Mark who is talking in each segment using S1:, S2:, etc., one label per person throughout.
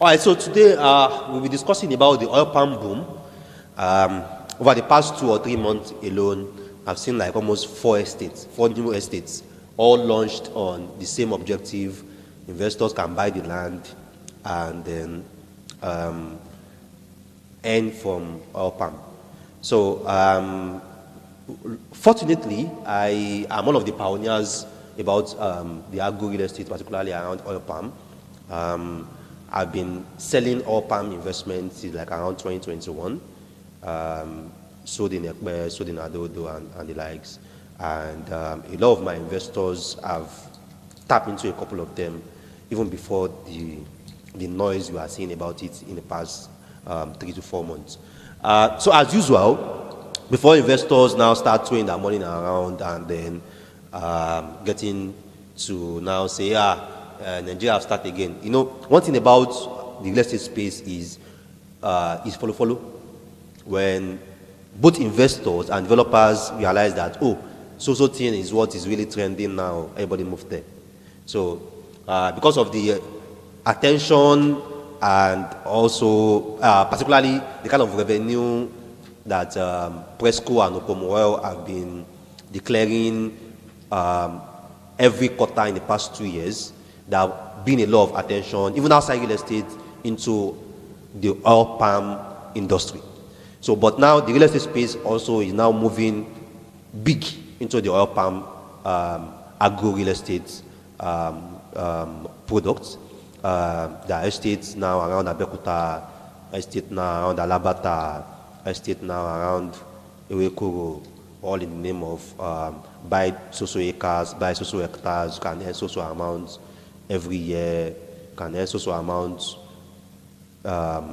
S1: All right, so today we'll be discussing about the oil palm boom. Over the past 2 or 3 months alone, I've seen like almost four new estates, all launched on the same objective. Investors can buy the land and then earn from oil palm. So, fortunately, I am one of the pioneers about the agro real estate, particularly around oil palm. I've been selling oil palm investments since like around 2021. Sold in Ekpe, sold in Adodo, and the likes. And a lot of my investors have tapped into a couple of them, even before the noise we are seeing about it in the past 3 to 4 months. So as usual, before investors now start throwing their money around and then getting to now say, Nigeria have started again. You know, one thing about the real estate space is follow. When both investors and developers realize that, so thing is what is really trending now, everybody move there. So because of the attention and also particularly the kind of revenue that Presco and Okomu have been declaring every quarter in the past 2 years, there have been a lot of attention, even outside real estate, into the oil palm industry. So, but now the real estate space also is now moving big into the oil palm agro real estate products. There are estates now around Abeokuta, estate now around Alabata, estate now around Ewekoro, all in the name of buy so acres, buy so hectares, you can earn so amounts every year, can earn so amounts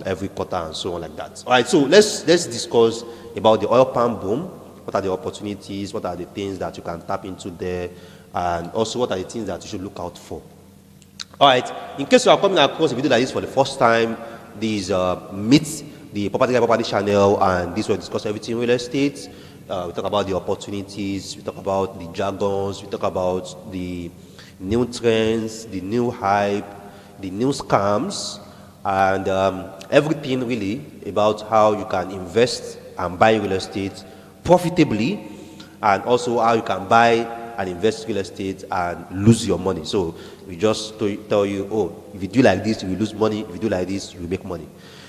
S1: every quarter and so on like that. All right, so let's discuss about the oil palm boom. What are the opportunities? What are the things that you can tap into there? And also what are the things that you should look out for? All right, in case you are coming across a video like this for the first time, this meet the property channel, and this will discuss everything real estate. We talk about the opportunities, we talk about the jargons, we talk about the new trends, the new hype, the new scams, and everything really about how you can invest and buy real estate profitably, and also how you can buy and invest real estate and lose your money. So we just tell you, if you do like this, you will lose money. If you do like this, you will make money.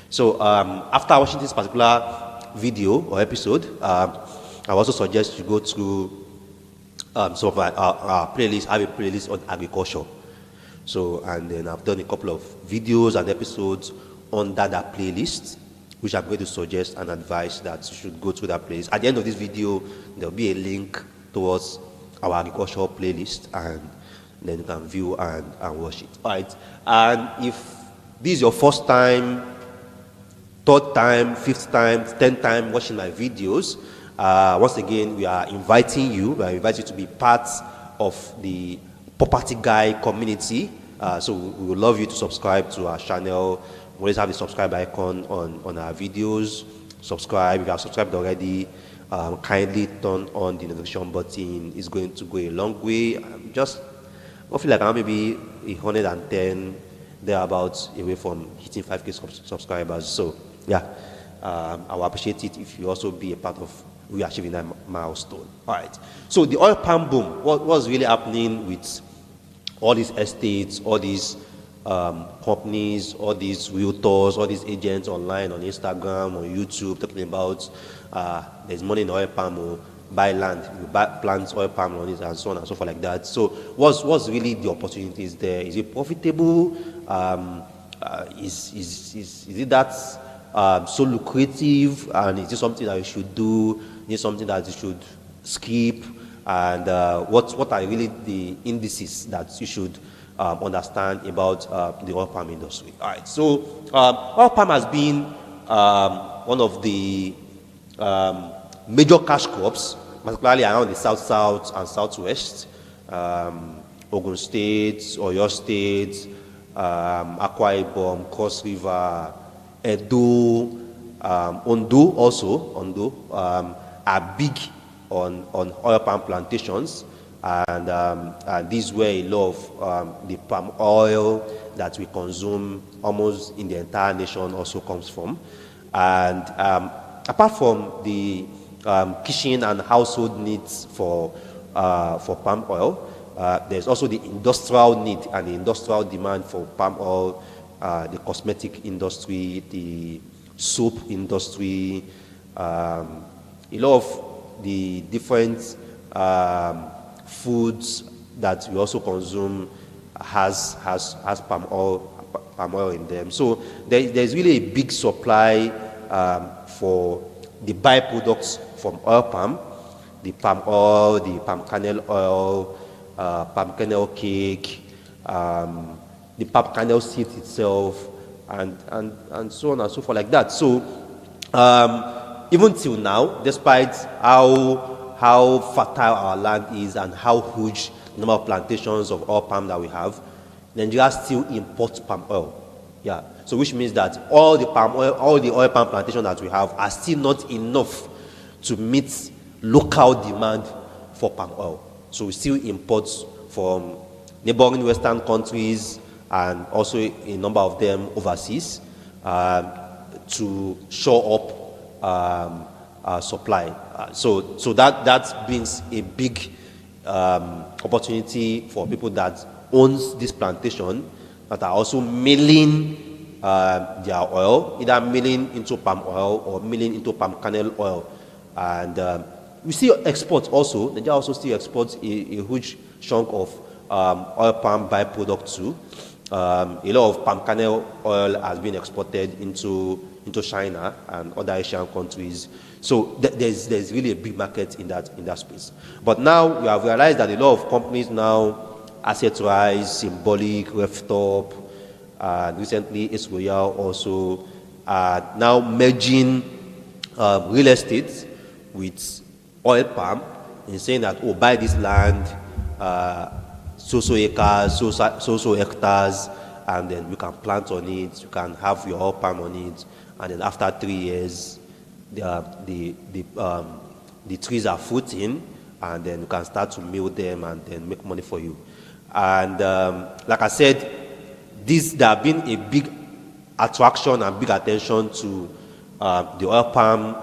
S1: So after watching this particular video or episode, I also suggest you go through some of our playlists. I have a playlist on agriculture. So, and then I've done a couple of videos and episodes under that playlist, which I'm going to suggest and advise that you should go through that playlist. At the end of this video, there'll be a link towards our agricultural playlist, and then you can view and watch it. All right. And if this is your first time, third time, fifth time, 10th time watching my videos, once again, we are inviting you to be part of the Property Guy community. So we would love you to subscribe to our channel. We always have the subscribe icon on our videos. Subscribe. If you have subscribed already, kindly turn on the notification button. It's going to go a long way. I feel like I'm maybe 110 thereabouts away from hitting 5K subscribers. So yeah, I will appreciate it if you also be a part of we achieving that milestone. All right. So the oil palm boom. What's really happening with all these estates, all these companies, all these realtors, all these agents online on Instagram or YouTube talking about there's money in oil palm, buy land, you plant oil palm on it, and so on and so forth like that. So what's really the opportunities there? Is it profitable? Is it that so lucrative, and is it something that you should do? Is it something that you should skip? And what are really the indices that you should understand about the oil palm industry? All right, so oil palm has been one of the major cash crops, particularly around the south and southwest, Ogun State, Oyo State, Akwa Ibom, Cross River, Edo, Ondo are big on oil palm plantations. And these were a lot of the palm oil that we consume almost in the entire nation also comes from. And apart from the kitchen and household needs for palm oil, there's also the industrial need and the industrial demand for palm oil, the cosmetic industry, the soap industry, a lot of the different foods that we also consume has palm oil in them. So there's really a big supply for the byproducts from oil palm, the palm oil, the palm kernel oil, palm kernel cake, the palm kernel seed itself, and so on and so forth like that. So even till now, despite how fertile our land is and how huge the number of plantations of oil palm that we have, Nigeria still imports palm oil. Yeah. So which means that all the oil palm plantations that we have are still not enough to meet local demand for palm oil. So we still import from neighboring Western countries and also a number of them overseas to shore up supply. So that brings a big opportunity for people that owns this plantation that are also milling their oil, either milling into palm oil or milling into palm kernel oil. And we see exports also. Nigeria also still exports a huge chunk of oil palm byproduct too. A lot of palm kernel oil has been exported into China and other Asian countries. So there's really a big market in that space. But now we have realized that a lot of companies now, Asset Rise, Symbolic, Reftop, and recently Ace Royal also are now merging real estate with oil palm in saying that, oh, buy this land, so acres, so hectares, and then we can plant on it, you can have your oil palm on it, and then after 3 years, the trees are fruiting, and then you can start to mill them and then make money for you. And like I said, there have been a big attraction and big attention to the oil palm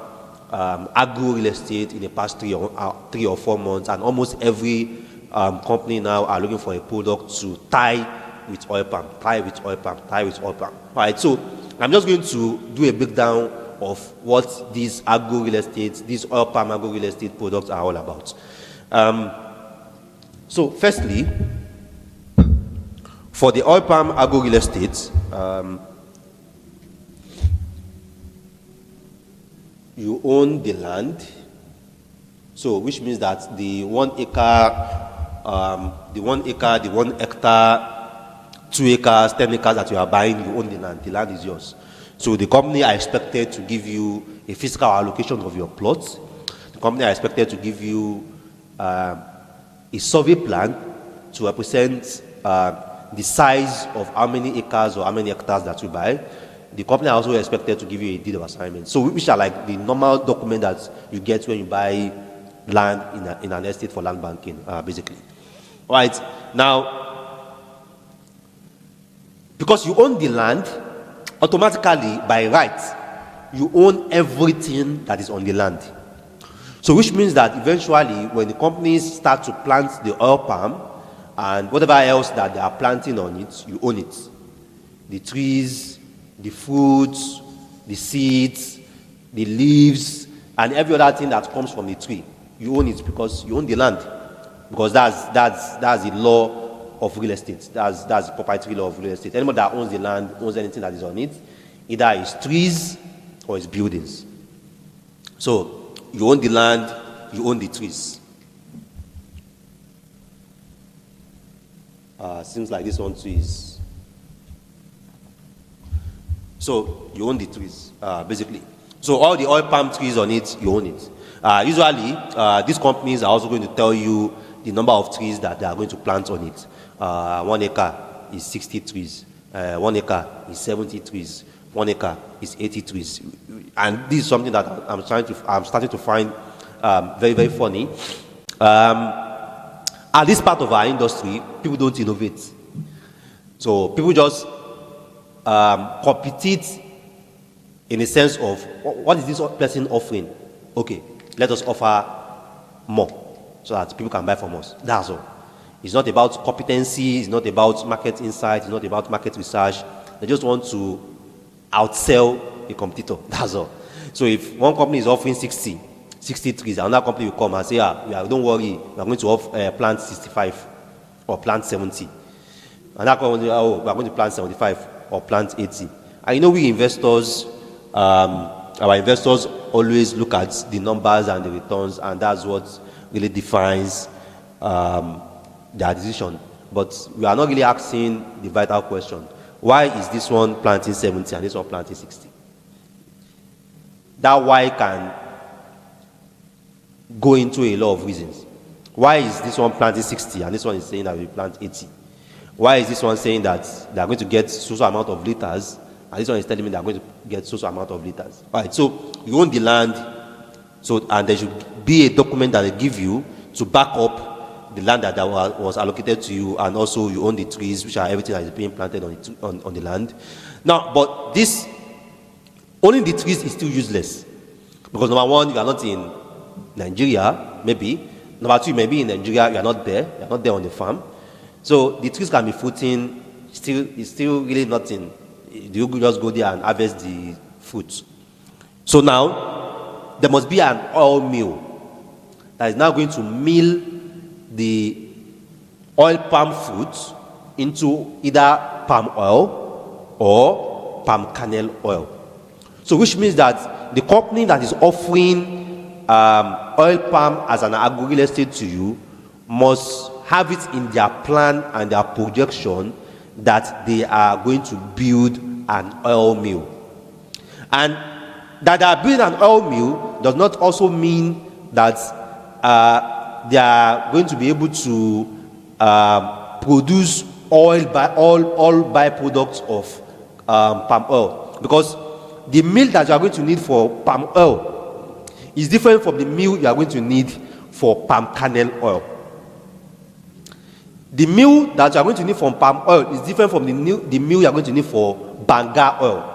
S1: agro real estate in the past 3 or 4 months, and almost every company now are looking for a product to tie with oil palm. All right, so I'm just going to do a breakdown of what these oil palm agro real estate products are all about. So firstly, for the oil palm agro real estate, you own the land, so which means that the 1 acre, the 1 hectare, 2 acres, 10 acres that you are buying, you own the land. The land is yours. So the company are expected to give you a physical allocation of your plots. The company are expected to give you a survey plan to represent the size of how many acres or how many hectares that you buy. The company are also expected to give you a deed of assignment. So which are like the normal document that you get when you buy land in an estate for land banking, basically. All right. Now, because you own the land, automatically, by right, you own everything that is on the land. So which means that eventually, when the companies start to plant the oil palm and whatever else that they are planting on it, you own it. The trees, the fruits, the seeds, the leaves, and every other thing that comes from the tree, you own it because you own the land. Because that's the law of real estate. That's the proprietary law of real estate. Anyone that owns the land owns anything that is on it, either it's trees or it's buildings. So you own the land, you own the trees. Seems like this one too is. So you own the trees, basically. So all the oil palm trees on it, you own it. Usually, these companies are also going to tell you the number of trees that they are going to plant on it. 1 acre is 60 trees. 1 acre is 70 trees. 1 acre is 80 trees. And this is something that I'm starting to find very, very funny. At this part of our industry, people don't innovate. So people just compete in a sense of, what is this person offering? Okay, let us offer more so that people can buy from us. That's all. It's not about competency, it's not about market insight, it's not about market research. They just want to outsell a competitor. That's all. So if one company is offering 60 trees, another company will come and say, don't worry, we are going to plant 65 or plant 70. Another company will say, we are going to plant 75 or plant 80. And you know, we investors, our investors always look at the numbers and the returns, and that's what really defines their decision. But we are not really asking the vital question: why is this one planting 70 and this one planting 60? That why can go into a lot of reasons. Why is this one planting 60 and this one is saying that we plant 80? Why is this one saying that they are going to get so amount of liters and this one is telling me they are going to get so amount of liters? All right, so you own the land, so, and there should be a document that they give you to back up the land that was allocated to you, and also you own the trees, which are everything that is being planted on the land. Now, but this, owning the trees is still useless, because number one, you are not in Nigeria, maybe. Number two, maybe in Nigeria, you are not there on the farm. So the trees can be fruiting, it's still really nothing. You just go there and harvest the fruit. So now, there must be an oil mill that is now going to mill the oil palm fruit into either palm oil or palm kernel oil. So which means that the company that is offering oil palm as an agro-real estate to you must have it in their plan and their projection that they are going to build an oil mill. And that they are building an oil mill does not also mean that they are going to be able to produce all byproducts of palm oil, because the mill that you are going to need for palm oil is different from the mill you are going to need for palm kernel oil. The mill that you are going to need for palm oil is different from the mill you are going to need for banga oil.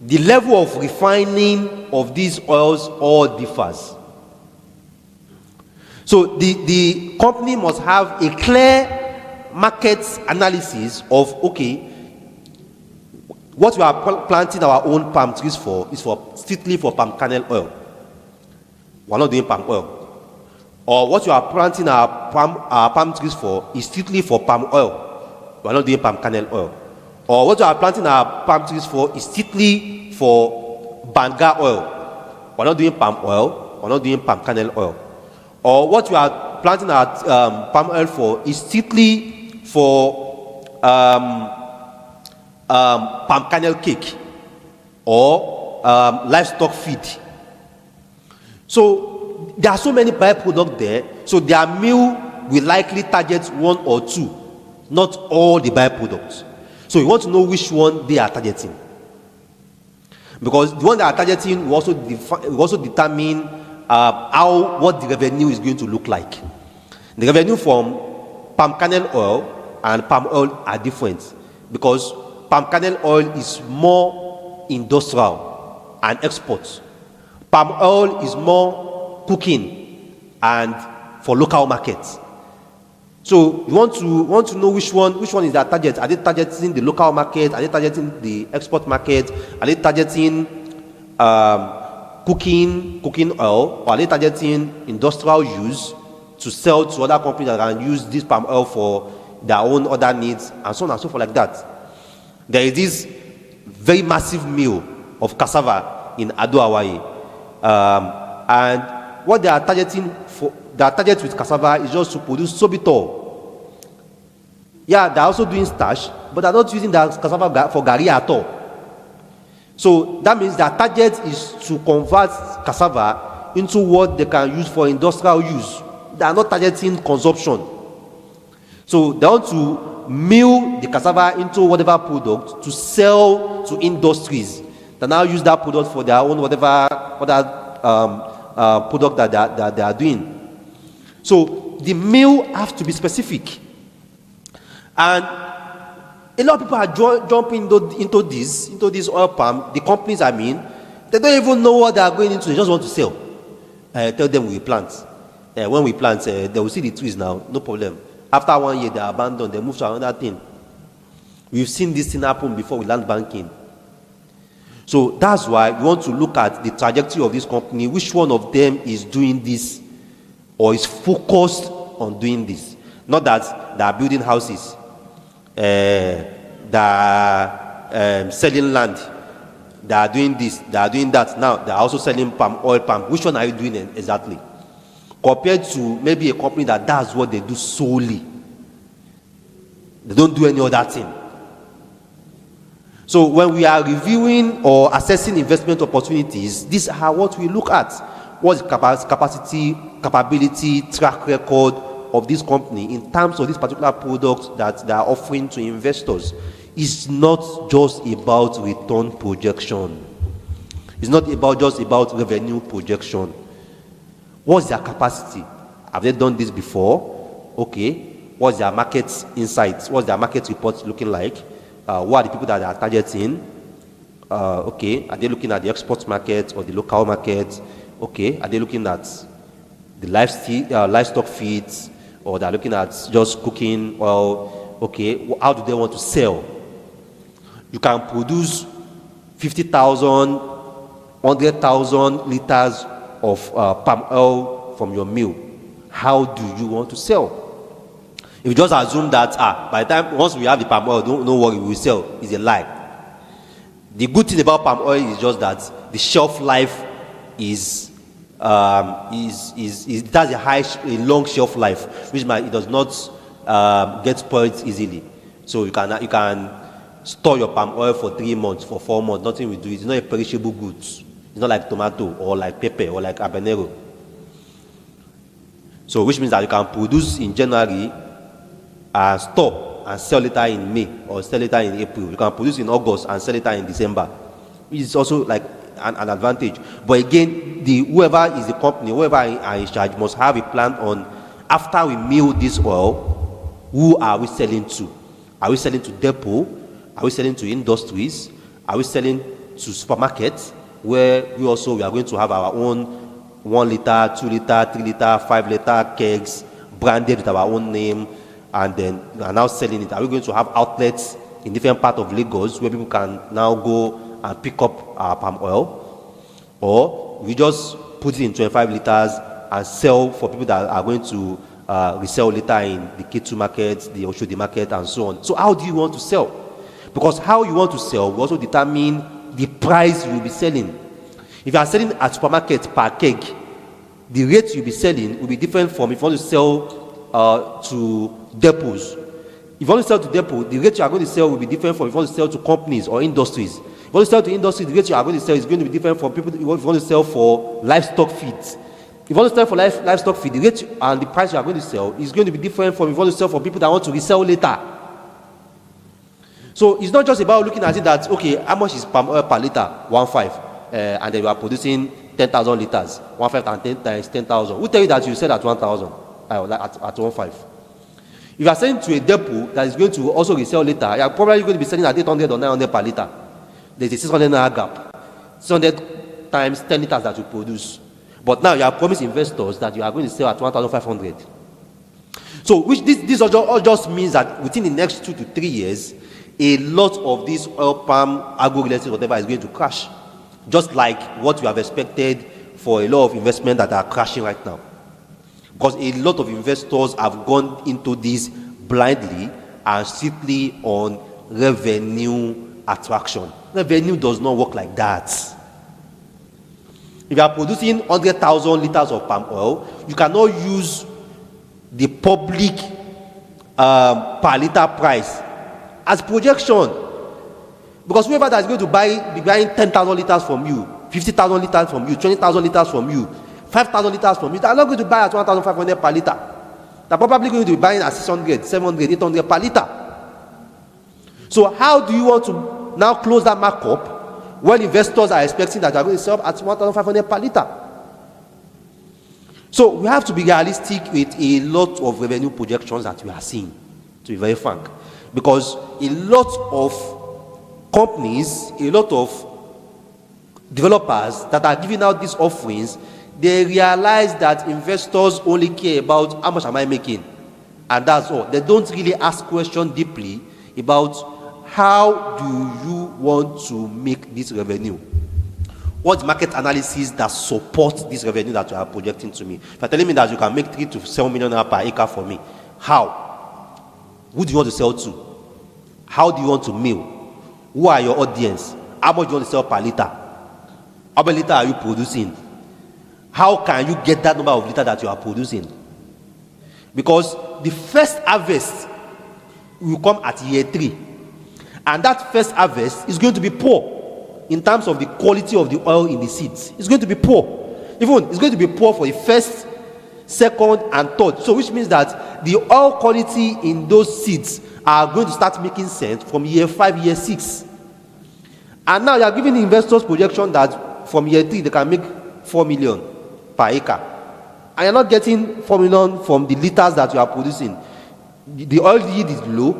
S1: The level of refining of these oils all differs. So the company must have a clear market analysis of, okay, what we are planting our own palm trees for is strictly for palm kernel oil. We are not doing palm oil. Or what you are planting our palm trees for is strictly for palm oil. We are not doing palm kernel oil. Or what you are planting our palm trees for is strictly for banga oil. We are not doing palm oil. We are not doing palm kernel oil. Or what you are planting our palm oil for is strictly for palm kernel cake or livestock feed. So there are so many byproducts there, so their mill will likely target one or two, not all the byproducts. So you want to know which one they are targeting, because the one they are targeting will also determine what the revenue is going to look like. The revenue from palm kernel oil and palm oil are different, because palm kernel oil is more industrial and export. Palm oil is more cooking and for local markets. So you want to know which one is their target. Are they targeting the local market? Are they targeting the export market? Are they targeting cooking oil? Or are they targeting industrial use to sell to other companies that can use this palm oil for their own other needs, and so on and so forth like that? There is this very massive mill of cassava in Ado, Hawaii, and what they are targeting for, their target with cassava is just to produce sorbitol. Yeah, they are also doing starch, but they are not using the cassava for gari at all. So that means their target is to convert cassava into what they can use for industrial use. They are not targeting consumption. So they want to mill the cassava into whatever product to sell to industries that now use that product for their own whatever other product that they are doing. So the mill has to be specific. And a lot of people are jumping into this oil palm. The companies, I mean, they don't even know what they are going into. They just want to sell. Tell them we plant. When we plant, they will see the trees now, no problem. After 1 year, they are abandoned. They move to another thing. We've seen this thing happen before with land banking. So that's why we want to look at the trajectory of this company. Which one of them is doing this or is focused on doing this? Not that they are building houses, they are selling land, they are doing this, they are doing that. Now they are also selling palm oil palm. Which one are you doing exactly? Compared to maybe a company that does what they do solely. They don't do any other thing. So when we are reviewing or assessing investment opportunities, these are what we look at. What's the capacity, capability, track record of this company in terms of this particular product that they are offering to investors? It's not just about return projection. It's not just about revenue projection. What's their capacity? Have they done this before? Okay. What's their market insights? What's their market report looking like? What are the people that they are targeting? Okay. Are they looking at the export market or the local market? Okay. Are they looking at the livestock feeds, or they're looking at just cooking oil? Okay. How do they want to sell? You can produce 50,000, 100,000 liters of palm oil from your mill. How do you want to sell? If you just assume that by the time once we have the palm oil, don't worry, we will sell, is a lie. The good thing about palm oil is just that the shelf life is it has a long shelf life, which it does not get spoiled easily. So you can store your palm oil for 3 months, for 4 months, nothing will do it. It's not a perishable goods. It's not like tomato or like pepper or like habanero. So which means that you can produce in January, store and sell later in May or sell later in April. You can produce in August and sell later in December, which is also like an advantage. But again, whoever is the company, whoever are in charge, must have a plan on, after we mill this oil, who are we selling to? Are we selling to depot? Are we selling to industries? Are we selling to supermarkets, where we are going to have our own 1 liter, 2 liter, 3 liter, 5 liter kegs branded with our own name, and then we are now selling it? Are we going to have outlets in different parts of Lagos where people can now go and pick up our palm oil? Or we just put it in 25 liters and sell for people that are going to resell later in the K2 market, the Oshodi market, and so on? So how do you want to sell? Because how you want to sell will also determine the price you will be selling. If you are selling at supermarket per keg, the rate you'll be selling will be different from if you want to sell to depots. If you want to sell to depot, the rate you are going to sell will be different from if you want to sell to companies or industries. If you want to sell to industry, the rate you are going to sell is going to be different from people if you want to sell for livestock feeds. If you want to sell for livestock feed, the rate and the price you are going to sell is going to be different from if you want to sell for people that want to resell later. So it's not just about looking at it that, okay, how much is palm oil per liter? 1.5. And then you are producing 10,000 liters. 1.5 times 10,000. Who tell you that you sell at 1,000? At 1.5. If you are selling to a depot that is going to also resell later, you are probably going to be selling at 800 or 900 per liter. There's a 600 naira gap. 600 times 10 liters that you produce. But now you have promised investors that you are going to sell at 1,500. So this all just means that within the next 2 to 3 years, a lot of this oil palm, agro-related, whatever, is going to crash. Just like what we have expected for a lot of investment that are crashing right now. Because a lot of investors have gone into this blindly and strictly on revenue attraction. Revenue does not work like that. If you are producing 100,000 liters of palm oil, you cannot use the public per liter price as projection. Because whoever that is going to be buying 10,000 liters from you, 50,000 liters from you, 20,000 liters from you, 5,000 liters from you, they are not going to buy at 1,500 per liter. They are probably going to be buying at 600, 700, 800 per liter. So how do you want to now close that markup when investors are expecting that you are going to sell at 1,500 per liter? So we have to be realistic with a lot of revenue projections that we are seeing, to be very frank. Because a lot of companies, a lot of developers that are giving out these offerings, they realize that investors only care about how much am I making, and that's all. They don't really ask questions deeply about how do you want to make this revenue. What's market analysis that supports this revenue that you are projecting to me? If you're telling me that you can make 3 to 7 million per acre for me, how? Who do you want to sell to? How do you want to mill? Who are your audience? How much do you want to sell per liter? How many liters are you producing? How can you get that number of liters that you are producing? Because the first harvest will come at year 3. And that first harvest is going to be poor in terms of the quality of the oil in the seeds. It's going to be poor. Even it's going to be poor for the first, second, and third. So which means that the oil quality in those seeds are going to start making sense from year 5, year 6. And now you are giving the investors projection that from year 3 they can make 4 million per acre. And you're not getting 4 million from the liters that you are producing. The oil yield is low.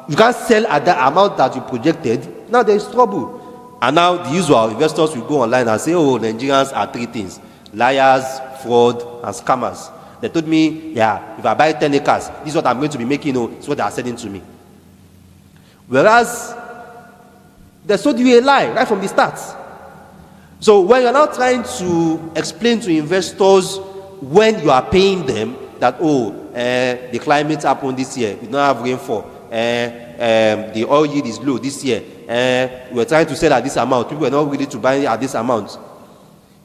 S1: You can't sell at the amount that you projected. Now there is trouble. And now the usual investors will go online and say, oh, Nigerians are 3 things: liars, fraud, and scammers. They told me, yeah, if I buy 10 acres, this is what I'm going to be making. It's what they are selling to me. Whereas they sold you a lie right from the start. So when you're now trying to explain to investors when you are paying them that, the climate happened this year, we don't have rainfall, the oil yield is low this year, we're trying to sell at this amount, people are not willing to buy at this amount.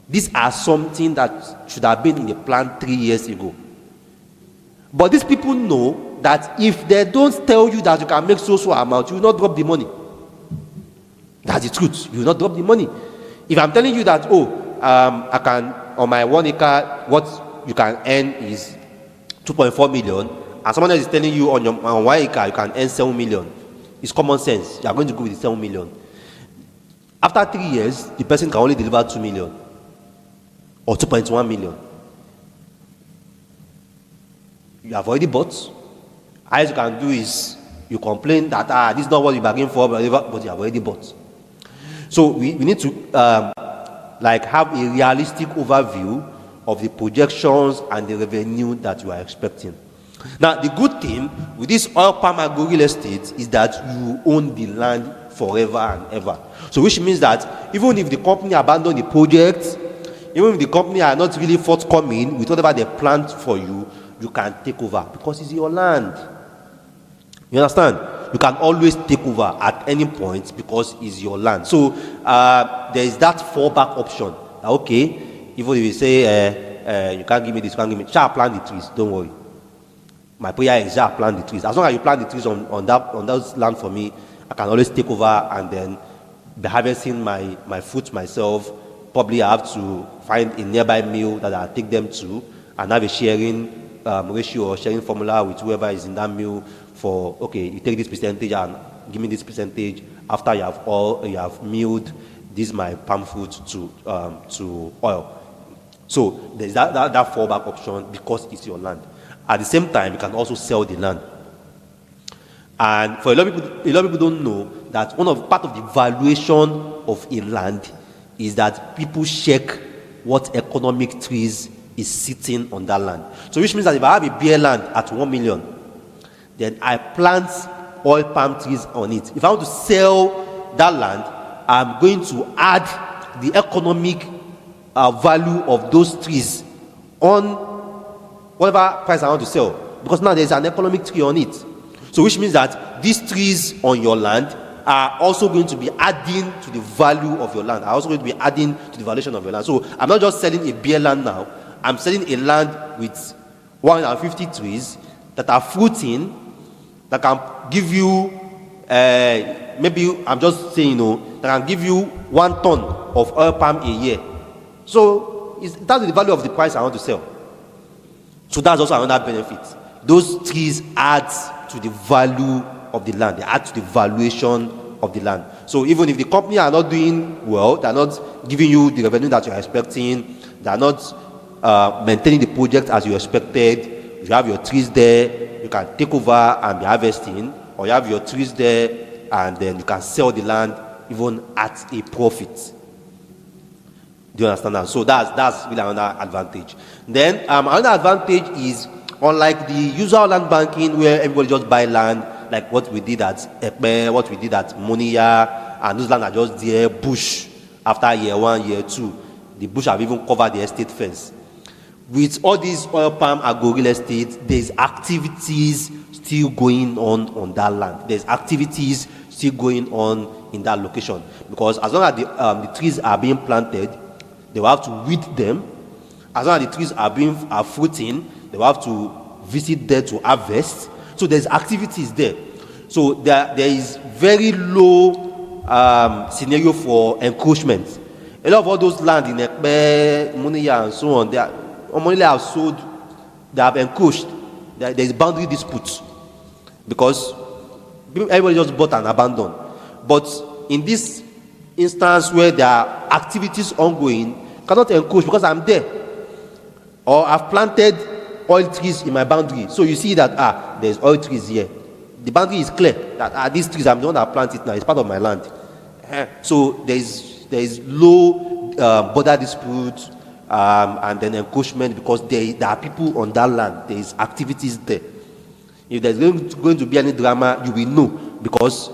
S1: These are something that should have been in the plan 3 years ago. But these people know that if they don't tell you that you can make so amount, you will not drop the money. That's the truth. You will not drop the money. If I'm telling you that, I can, on my 1 acre, what you can earn is 2.4 million, and someone else is telling you on 1 acre you can earn 7 million, it's common sense. You are going to go with the 7 million. After 3 years, the person can only deliver 2 million or 2.1 million. You have already bought. All you can do is you complain that this is not what you bargained for, but you have already bought. So we need to have a realistic overview of the projections and the revenue that you are expecting. Now, the good thing with this oil palm agro real estate is that you own the land forever and ever. So which means that even if the company abandon the project, even if the company are not really forthcoming with whatever they planned for you, you can take over because it's your land. You understand? You can always take over at any point because it's your land. So there is that fallback option. Okay, even if you say you can't give me this, you can't give me, shall plant the trees, don't worry. My prayer is shall plant the trees. As long as you plant the trees on that land for me, I can always take over and then be harvesting my fruit myself. Probably I have to find a nearby mill that I'll take them to and have a sharing ratio or sharing formula with whoever is in that mill for, okay, you take this percentage and give me this percentage after you have milled this my palm fruit to oil. So there's that fallback option because it's your land. At the same time, you can also sell the land. And for a lot of people don't know that part of the valuation of a land is that people check what economic trees is sitting on that land. So which means that if I have a bare land at 1 million, then I plant oil palm trees on it. If I want to sell that land, I'm going to add the economic value of those trees on whatever price I want to sell, because now there's an economic tree on it. So which means that these trees on your land are also going to be adding to the value of your land, are also going to be adding to the valuation of your land. So I'm not just selling a bare land now, I'm selling a land with 150 trees that are fruiting, that can give you, maybe I'm just saying, that can give you 1 ton of oil palm a year. So that's the value of the price I want to sell. So that's also another benefit. Those trees add to the value of the land. They add to the valuation of the land. So even if the company are not doing well, they're not giving you the revenue that you're expecting, They are not maintaining the project as you expected. You have your trees there, you can take over and be harvesting, or you have your trees there and then you can sell the land even at a profit. Do you understand that? So that's really another advantage. Then another advantage is, unlike the usual land banking where everybody just buy land, like what we did at Ekpe, what we did at Moniya, and those land are just there, bush. After year 1, year 2, the bush have even covered the estate fence. With all these oil palm agro real estate, there's activities still going on that land. There's activities still going on in that location, because as long as the trees are being planted, they will have to weed them. As long as the trees are fruiting, they will have to visit there to harvest. So there's activities there. So there is very low scenario for encroachment. A lot of all those land in Ekpe, Moniya, and so on, they have sold, they have encroached. There is boundary disputes because everybody just bought and abandoned. But in this instance where there are activities ongoing, cannot encroach because I'm there, or I've planted oil trees in my boundary. So you see that there's oil trees here. The boundary is clear that these trees, I'm the one that plant it now. It's part of my land. So there is low border dispute and then encroachment, because there are people on that land. There is activities there. If there's going to be any drama, you will know, because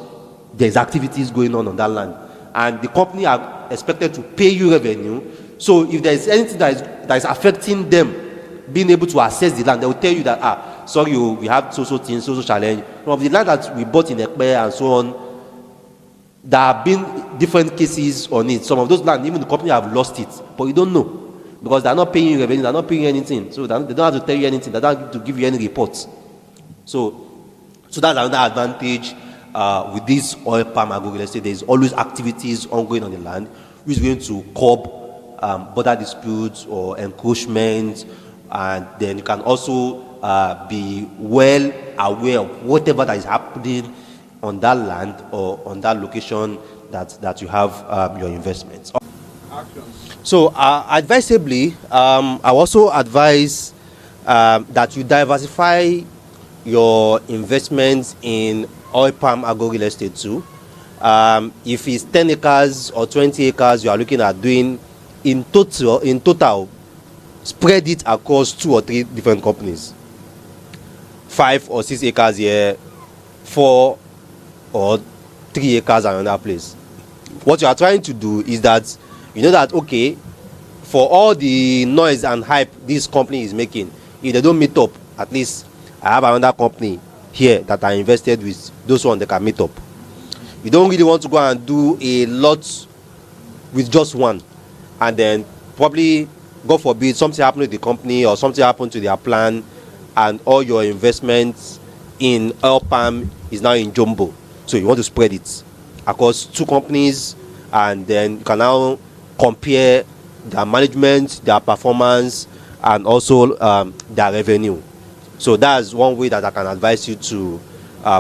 S1: there's activities going on that land, and the company are expected to pay you revenue. So if there is anything that is affecting them being able to access the land, they will tell you that sorry, we have so things, so challenge. Some of the land that we bought in Ekpe and so on, there have been different cases on it. Some of those land, even the company have lost it, but you don't know, because they're not paying you revenue, they're not paying you anything. So they don't have to tell you anything, they don't have to give you any reports. So that's another advantage with this oil palm agro real estate. There's always activities ongoing on the land, which is going to curb border disputes or encroachment, and then you can also be well aware of whatever that is happening on that land or on that location that you have your investments. So advisably, I also advise that you diversify your investments in oil palm agro real estate too. If it's 10 acres or 20 acres you are looking at doing, in total, spread it across 2 or 3 different companies. 5 or 6 acres here, 4 or 3 acres another place. What you are trying to do is that you know that, okay, for all the noise and hype this company is making, if they don't meet up, at least I have another company here that I invested with, those ones that can meet up. You don't really want to go and do a lot with just one, and then probably, God forbid, something happened to the company or something happened to their plan, and all your investments in oil palm is now in jumbo. So you want to spread it across 2 companies, and then you can now compare their management, their performance, and also their revenue. So that's one way that I can advise you to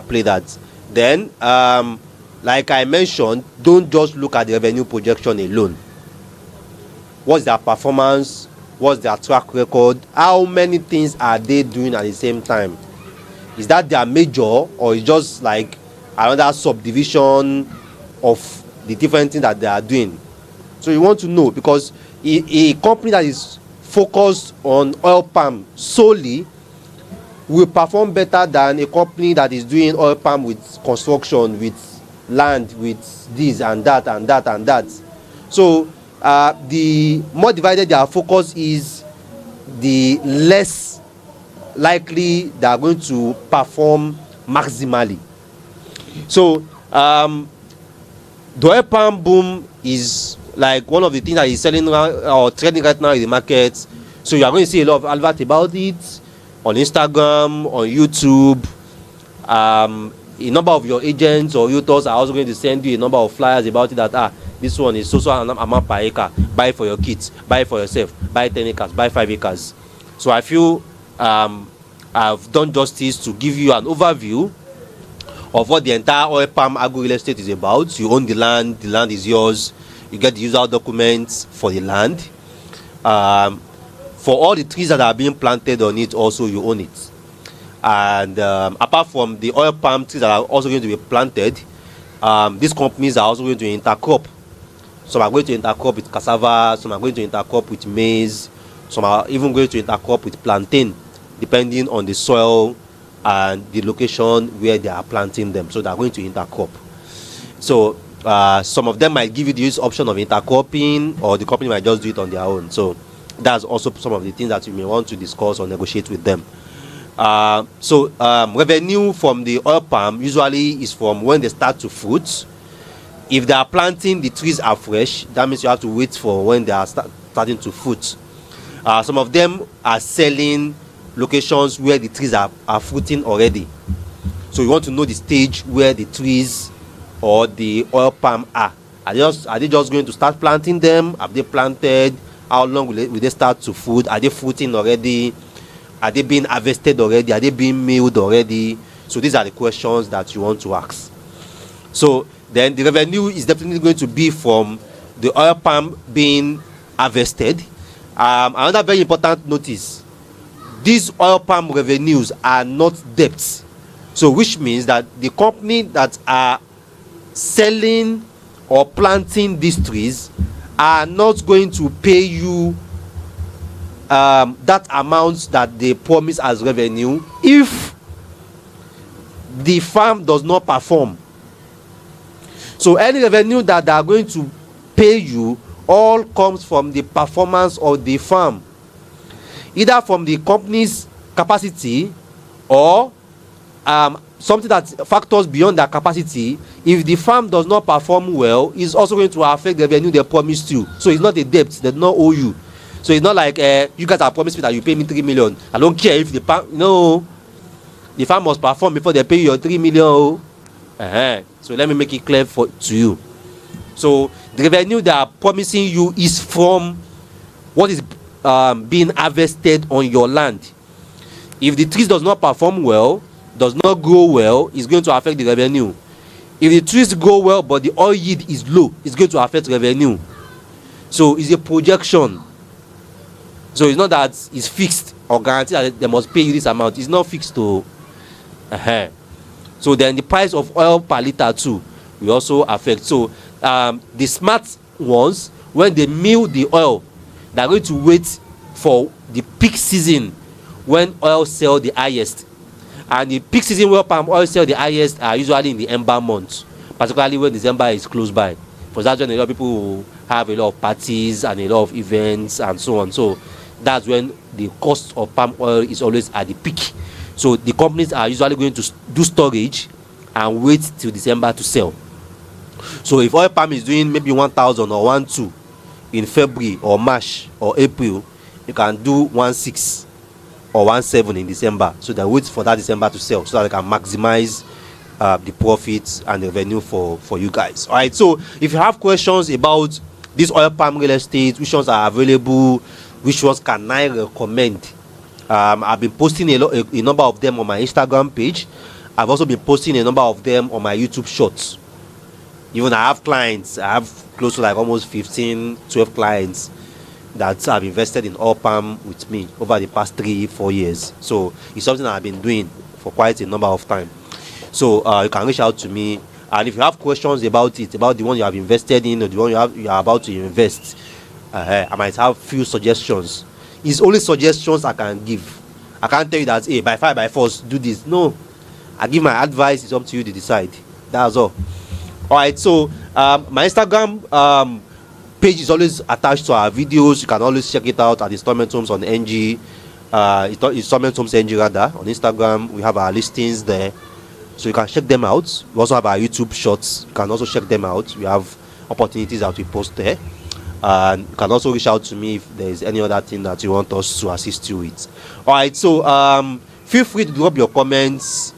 S1: play that. Then, like I mentioned, don't just look at the revenue projection alone. What's their performance? What's their track record? How many things are they doing at the same time? Is that their major, or is just like another subdivision of the different things that they are doing? So you want to know, because a company that is focused on oil palm solely will perform better than a company that is doing oil palm with construction, with land, with this and that and that and that. So the more divided their focus is, the less likely they are going to perform maximally. So the oil palm boom is like one of the things that is selling or trading right now in the market. So you are going to see a lot of advert about it on Instagram, on YouTube. A number of your agents or realtors are also going to send you a number of flyers about it, that this one is so an amount per acre, buy for your kids, buy for yourself, buy 10 acres, buy 5 acres. So I feel I've done justice to give you an overview of what the entire oil palm agro real estate is about. You own the land is yours, you get the user documents for the land, For all the trees that are being planted on it, also you own it. And apart from the oil palm trees that are also going to be planted, these companies are also going to intercrop. Some are going to intercrop with cassava, some are going to intercrop with maize, some are even going to intercrop with plantain, depending on the soil and the location where they are planting them. So they are going to intercrop. So some of them might give you this option of intercropping, or the company might just do it on their own. So that's also some of the things that you may want to discuss or negotiate with them. Revenue from the oil palm usually is from when they start to fruit. If they are planting, the trees are fresh, that means you have to wait for when they are starting to fruit. Some of them are selling locations where the trees are fruiting already. So you want to know the stage where the trees or the oil palm are. Are they just going to start planting them? Have they planted? How long will they start to fruit? Are they fruiting already? Are they being harvested already? Are they being milled already? So these are the questions that you want to ask. So then the revenue is definitely going to be from the oil palm being harvested. Another very important notice: these oil palm revenues are not debts. So which means that the company that are selling or planting these trees are not going to pay you that amount that they promise as revenue if the farm does not perform. So any revenue that they are going to pay you all comes from the performance of the farm, either from the company's capacity or something that factors beyond their capacity. If the farm does not perform well, it's also going to affect the revenue they promised you. So it's not a debt, they do not owe you. So it's not like you guys are promising me that you pay me 3 million. I don't care if the farm, no, the farm must perform before they pay you your 3 million. So let me make it clear to you. So the revenue they are promising you is from what is being harvested on your land. If the trees does not perform well, does not grow well, it's going to affect the revenue. If the trees grow well but the oil yield is low, it's going to affect revenue. So it's a projection. So it's not that it's fixed or guaranteed that they must pay you this amount. It's not fixed to. So then the price of oil per liter too will also affect. So the smart ones, when they mill the oil, they're going to wait for the peak season when oil sell the highest. And the peak season where palm oil sell the highest are usually in the ember months, particularly when December is close by. For that's when a lot of people will have a lot of parties and a lot of events and so on. So that's when the cost of palm oil is always at the peak. So the companies are usually going to do storage and wait till December to sell. So if oil palm is doing maybe 1,000 or 1,200 in February or March or April, you can do 1,600 or 1,700 in December. So they wait for that December to sell so that they can maximize the profits and the revenue for you guys. All right. So if you have questions about this oil palm real estate, which ones are available, which ones can I recommend? I've been posting a number of them on my Instagram page. I've also been posting a number of them on my YouTube shorts. Even I have clients. I have close to like almost 15, 12 clients that have invested in oil palm with me over the past 3-4 years. So it's something that I've been doing for quite a number of time. So you can reach out to me, and if you have questions about it, about the one you have invested in or the one you are about to invest, I might have few suggestions. It's only suggestions I can give. I can't tell you that, hey, by fire by force do this. No, I give my advice. It's up to you to decide. That's all. All right. So my Instagram page is always attached to our videos. You can always check it out at Installment Homes on NG. Installment Homes NG rather on Instagram. We have our listings there, so you can check them out. We also have our YouTube shorts. You can also check them out. We have opportunities that we post there. And you can also reach out to me if there is any other thing that you want us to assist you with. All right. So feel free to drop your comments.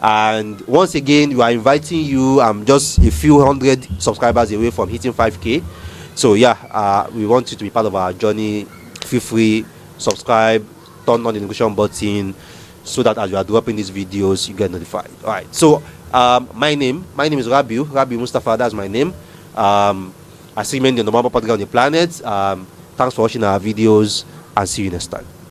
S1: And once again, we are inviting you. I'm just a few hundred subscribers away from hitting 5K. So yeah, we want you to be part of our journey. Feel free, subscribe, turn on the notification button, so that as you are dropping these videos, you get notified. All right. So my name is Rabiu Mustafa. That's my name. I see many the number of podcast on the planet. Thanks for watching our videos and see you next time.